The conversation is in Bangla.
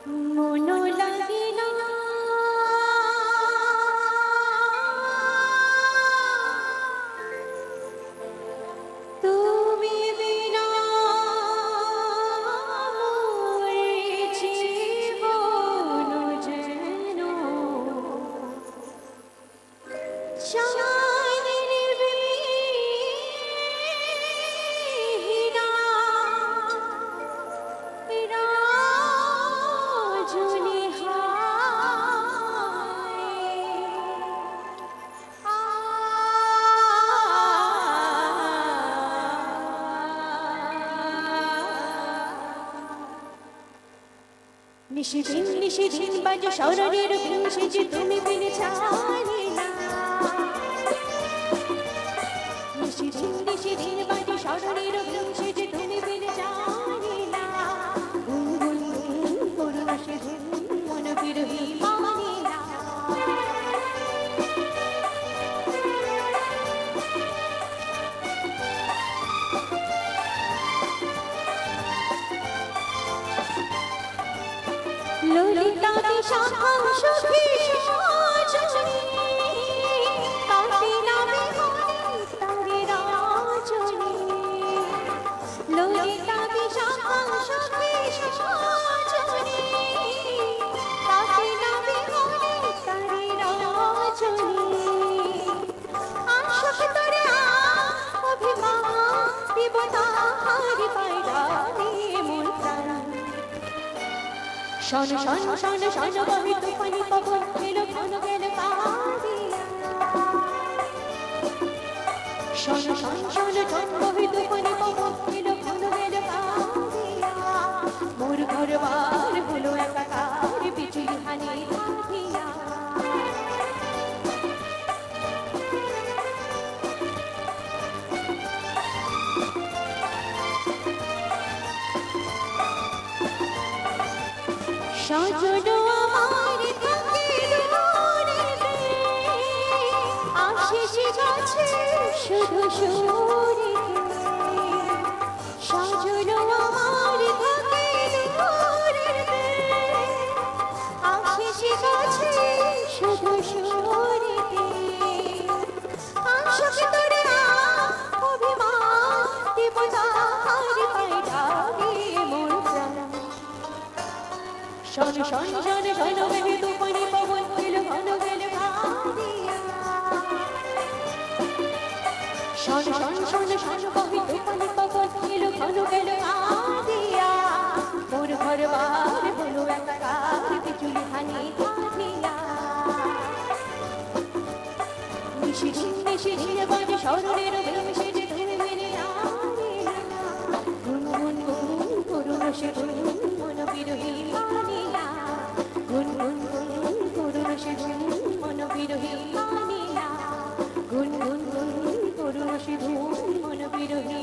মনো লাগে না তুমি বিনা মোর জীবন যেন চাঁদের বিহীনা রজনী নিশিদিন নিশিদিন বাজে স্মরণের ভিনসে যে তুমি বিনে ছাড়ি না নিশিদিন নিশিদিন বাজে স্মরণের ভিনসে যে তুমি বিনে ছাড়ি না গুনগুন করুণ সে মন বিরহী মানি না ললিতা বিশাখা সুখী সজনী কাটি নামে তারে রাজনী ললিতা বিশাখা সুখী সজনী কাটি নামে তারে রাজনী আশক তরে অভিমান দিব তাহারি পায়রানি মন প্রাণ শন শন শন শন বহি তুফানি পবন এলো ঘন গেল কাঁদিয়া শন শন শন শন বহি তুফানি পবন এলো ঘন গেল কাঁদিয়া মোর ঘর বার হলো একাকার বিজুলি হানি কাঁদিয়া সাজনো আমার থাকে দূরেতে আশিস গাছে শুধু সুরেতে সাজনো আমার থাকে দূরেতে আশিস গাছে শুধু সুরেতে আশক তোরে অভিমান দিব তাহারি পায়রানি মোর প্রাণ শন শন শন শন বহি তুফানি পবন এলো ঘন গেল কাঁদিয়া শন শন শন শন বহি তুফানি পবন এলো ঘন গেল কাঁদিয়া মোর ঘর বার হলো একাকার বিজুলি হানি কাঁদিয়া নিশিদিন নিশিদিন বাজে স্মরণের ভিনসে যে তুমি বিনে ছাড়ি না গুনগুন গুন করুণ সে মন বিরহী মানিয়া গুনগুন গুন করুণ সে মন বিরহী মানিয়া গুনগুন গুন করুণ সে মন বিরহী